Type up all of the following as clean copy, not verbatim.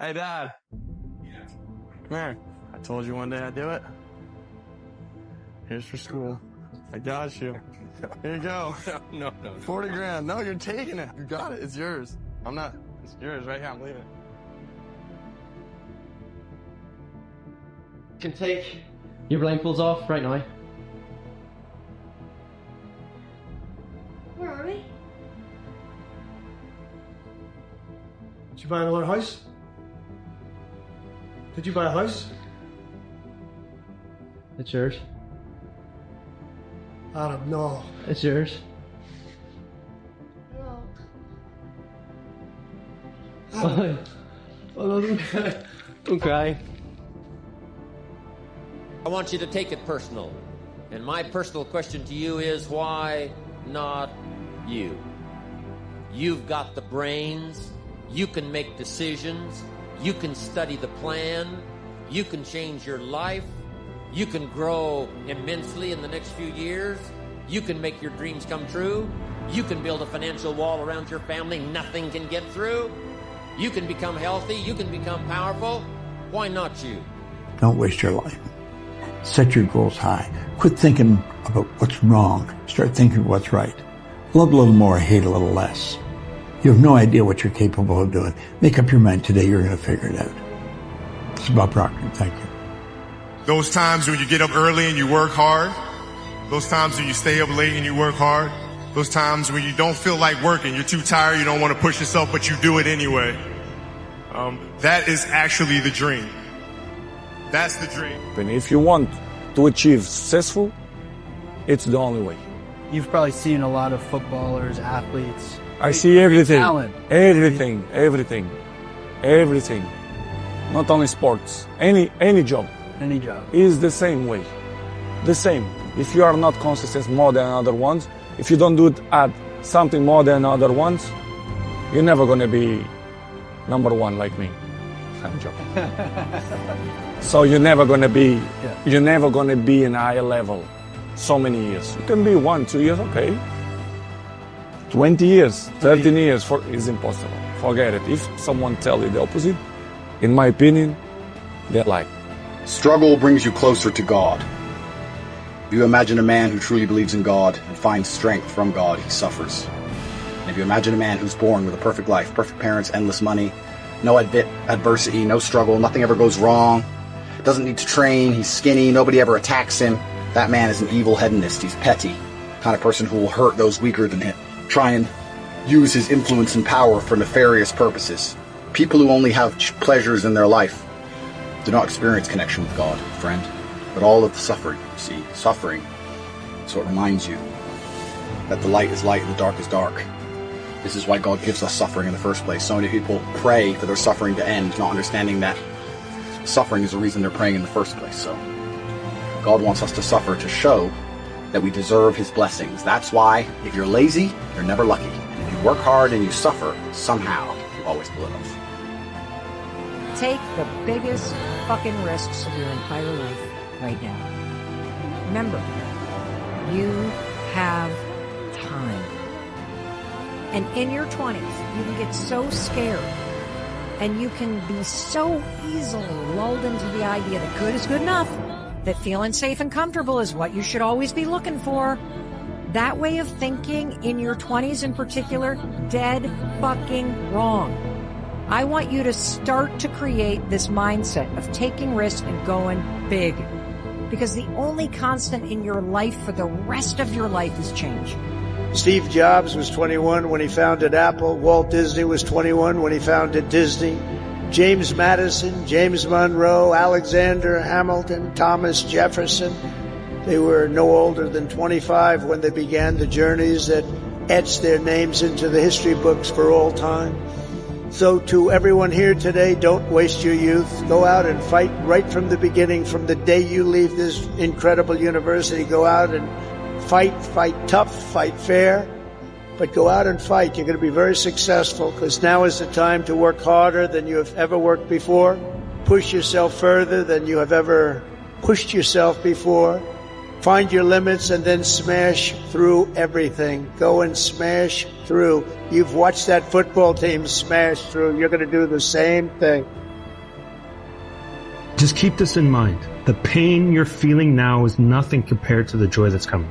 Hey, Dad. Come here. I told you one day I'd do it. Here's for school. I got you. Here you go. No. 40 grand. No, you're taking it. You got it. It's yours. I'm not. It's yours right here. I'm leaving it. You can take your blindfolds off right now. Where are we? Did you buy another house? Did you buy a house? It's yours. Adam, no. It's yours. No. Adam. Oh, don't cry. Don't cry. I want you to take it personal. And my personal question to you is, why not you? You've got the brains. You can make decisions. You can study the plan. You can change your life. You can grow immensely in the next few years. You can make your dreams come true. You can build a financial wall around your family nothing can get through. You can become healthy. You can become powerful. Why not you? Don't waste your life. Set your goals high. Quit thinking about what's wrong. Start thinking what's right. Love a little more, hate a little less. You have no idea what you're capable of doing. Make up your mind today, you're going to figure it out. It's Bob Proctor. Thank you. Those times when you get up early and you work hard. Those times when you stay up late and you work hard. Those times when you don't feel like working, you're too tired, you don't want to push yourself, but you do it anyway. That is actually the dream. That's the dream. And if you want to achieve successful, it's the only way. You've probably seen a lot of footballers, athletes. I see everything. Talent. Everything. Not only sports. Any job. Any job. Is the same way. The same. If you are not consistent more than other ones, if you don't do it at something more than other ones, you're never going to be number one like me. I'm joking. So you're never going to be in a higher level so many years. You can be 1, 2 years, okay. 20 years, 13 years is impossible. Forget it. If someone tells you the opposite, in my opinion, they're lying. Struggle brings you closer to God. If you imagine a man who truly believes in God and finds strength from God, he suffers. And if you imagine a man who's born with a perfect life, perfect parents, endless money, no adversity, no struggle, nothing ever goes wrong, doesn't need to train, he's skinny, nobody ever attacks him, that man is an evil hedonist, he's petty, kind of person who will hurt those weaker than him, try and use his influence and power for nefarious purposes. People who only have pleasures in their life do not experience connection with God, friend. But all of the suffering, see, suffering is what reminds you that the light is light and the dark is dark. This is why God gives us suffering in the first place. So many people pray for their suffering to end, not understanding that suffering is the reason they're praying in the first place. So God wants us to suffer to show that we deserve his blessings. That's why if you're lazy, you're never lucky. And if you work hard and you suffer, somehow you always pull it off. Take the biggest fucking risks of your entire life right now. Remember, you have time. And in your 20s, you can get so scared and you can be so easily lulled into the idea that good is good enough, that feeling safe and comfortable is what you should always be looking for. That way of thinking in your 20s in particular, dead fucking wrong. I want you to start to create this mindset of taking risks and going big. Because the only constant in your life for the rest of your life is change. Steve Jobs was 21 when he founded Apple. Walt Disney was 21 when he founded Disney. James Madison, James Monroe, Alexander Hamilton, Thomas Jefferson. They were no older than 25 when they began the journeys that etched their names into the history books for all time. So to everyone here today, don't waste your youth. Go out and fight right from the beginning, from the day you leave this incredible university. Go out and fight tough, fight fair, but go out and fight. You're going to be very successful because now is the time to work harder than you have ever worked before. Push yourself further than you have ever pushed yourself before. Find your limits and then smash through everything. Go and smash through. You've watched that football team smash through. You're going to do the same thing. Just keep this in mind. The pain you're feeling now is nothing compared to the joy that's coming.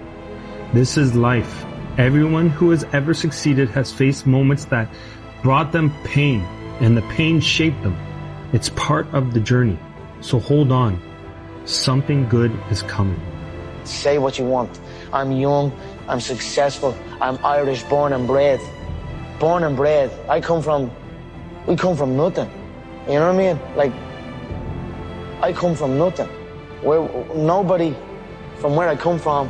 This is life. Everyone who has ever succeeded has faced moments that brought them pain, and the pain shaped them. It's part of the journey. So hold on. Something good is coming. Say what you want. I'm young, I'm successful, I'm Irish born and bred. Born and bred. We come from nothing. You know what I mean? Like, I come from nothing. Where nobody from where I come from,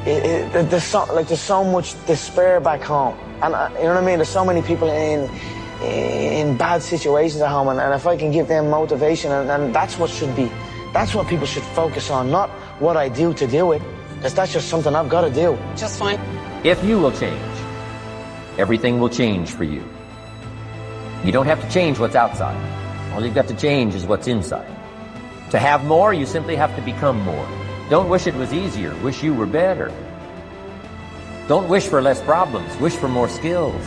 there's so much despair back home. And you know what I mean? There's so many people in bad situations at home, and if I can give them motivation, and that's what people should focus on, not what I do to do it, because that's just something I've got to do. Just fine. If you will change, everything will change for you. You don't have to change what's outside. All you've got to change is what's inside. To have more, you simply have to become more. Don't wish it was easier. Wish you were better. Don't wish for less problems. Wish for more skills.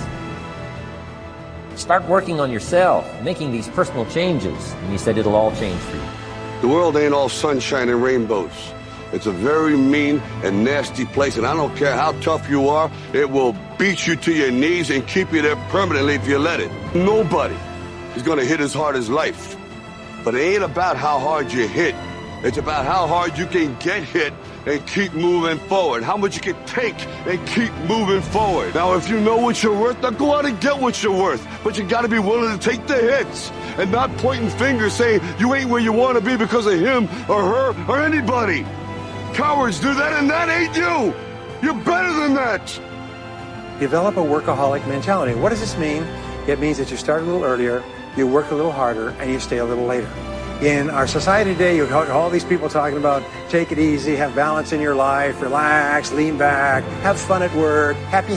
Start working on yourself, making these personal changes, and he said it'll all change for you. The world ain't all sunshine and rainbows. It's a very mean and nasty place, and I don't care how tough you are, it will beat you to your knees and keep you there permanently if you let it. Nobody is gonna hit as hard as life. But it ain't about how hard you hit. It's about how hard you can get hit and keep moving forward. How much you can take and keep moving forward. Now, if you know what you're worth, now go out and get what you're worth. But you gotta be willing to take the hits and not pointing fingers saying you ain't where you wanna be because of him or her or anybody. Cowards do that, and that ain't you. You're better than that. Develop a workaholic mentality. What does this mean? It means that you start a little earlier, you work a little harder, and you stay a little later. In our society today, you have all these people talking about take it easy, have balance in your life, relax, lean back, have fun at work, happy,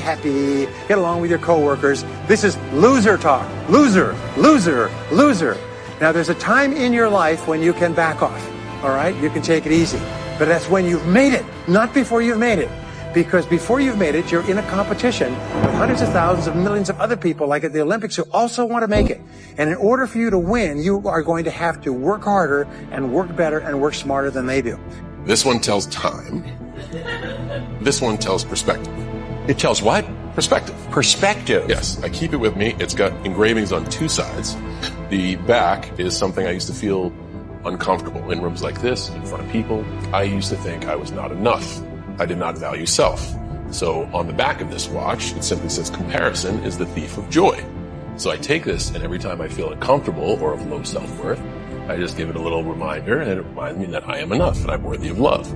get along with your coworkers. This is loser talk. Loser, loser, loser. Now, there's a time in your life when you can back off, all right? You can take it easy. But that's when you've made it, not before you've made it. Because before you've made it, you're in a competition with hundreds of thousands of millions of other people, like at the Olympics, who also want to make it. And in order for you to win, you are going to have to work harder and work better and work smarter than they do. This one tells time. This one tells perspective. It tells what? Perspective. Perspective. Yes, I keep it with me. It's got engravings on two sides. The back is something I used to feel uncomfortable in rooms like this, in front of people. I used to think I was not enough. I did not value self. So on the back of this watch, it simply says comparison is the thief of joy. So I take this, and every time I feel uncomfortable or of low self-worth, I just give it a little reminder, and it reminds me that I am enough and I'm worthy of love.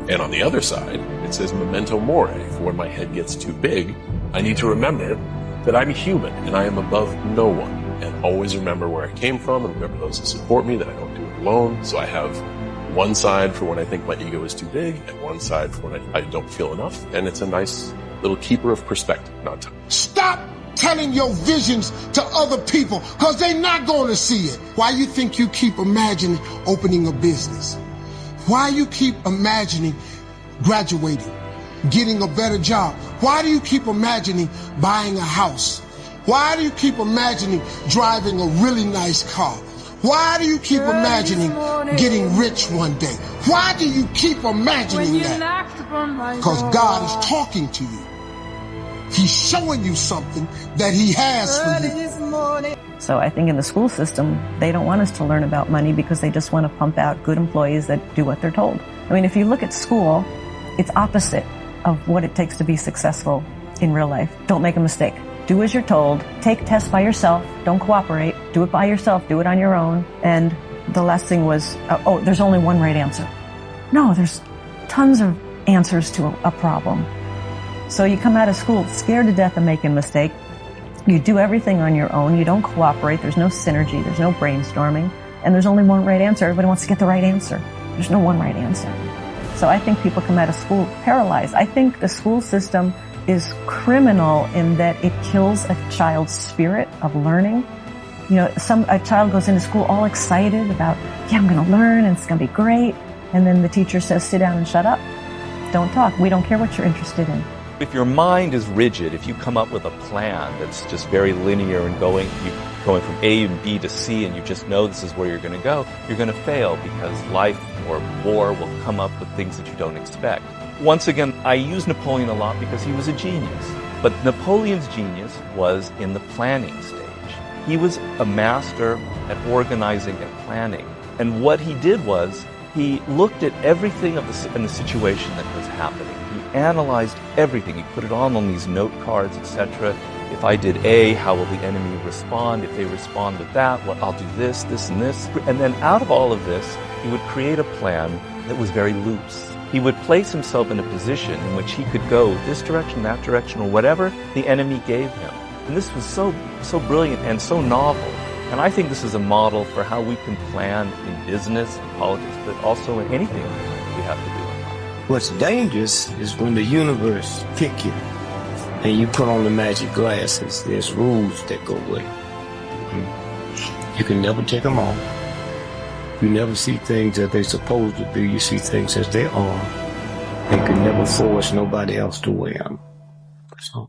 And on the other side, it says memento mori. For when my head gets too big, I need to remember that I'm human and I am above no one. And always remember where I came from and remember those who support me, that I don't do it alone. So I have one side for when I think my ego is too big and one side for when I don't feel enough. And it's a nice little keeper of perspective, not time. Stop telling your visions to other people, because they're not going to see it. Why you think you keep imagining opening a business? Why you keep imagining graduating, getting a better job? Why do you keep imagining buying a house? Why do you keep imagining driving a really nice car? Why do you keep imagining getting rich one day? Why do you keep imagining that? Because God is talking to you. He's showing you something that he has for you. So I think in the school system, they don't want us to learn about money because they just want to pump out good employees that do what they're told. I mean, if you look at school, it's opposite of what it takes to be successful in real life. Don't make a mistake. Do as you're told. Take tests by yourself. Don't cooperate. Do it by yourself. Do it on your own. And the last thing was, there's only one right answer. No, there's tons of answers to a problem. So you come out of school scared to death of making a mistake. You do everything on your own. You don't cooperate. There's no synergy. There's no brainstorming. And there's only one right answer. Everybody wants to get the right answer. There's no one right answer. So I think people come out of school paralyzed. I think the school system is criminal in that it kills a child's spirit of learning. You know, a child goes into school all excited about, I'm going to learn and it's going to be great. And then the teacher says, sit down and shut up. Don't talk. We don't care what you're interested in. If your mind is rigid, if you come up with a plan that's just very linear and going, going from A and B to C and you just know this is where you're going to go, you're going to fail because life or war will come up with things that you don't expect. Once again, I use Napoleon a lot because he was a genius. But Napoleon's genius was in the planning stage. He was a master at organizing and planning. And what he did was he looked at everything in the situation that was happening. He analyzed everything. He put it all on these note cards, etc. If I did A, how will the enemy respond? If they respond with that, well, I'll do this, this, and this. And then out of all of this, he would create a plan that was very loose. He would place himself in a position in which he could go this direction, that direction, or whatever the enemy gave him. And this was so brilliant and so novel. And I think this is a model for how we can plan in business, in politics, but also in anything we have to do in life. What's dangerous is when the universe pick you and you put on the magic glasses. There's rules that go with it. You can never take them off. You never see things as they're supposed to be. You see things as they are. You can never force nobody else to wear them. So.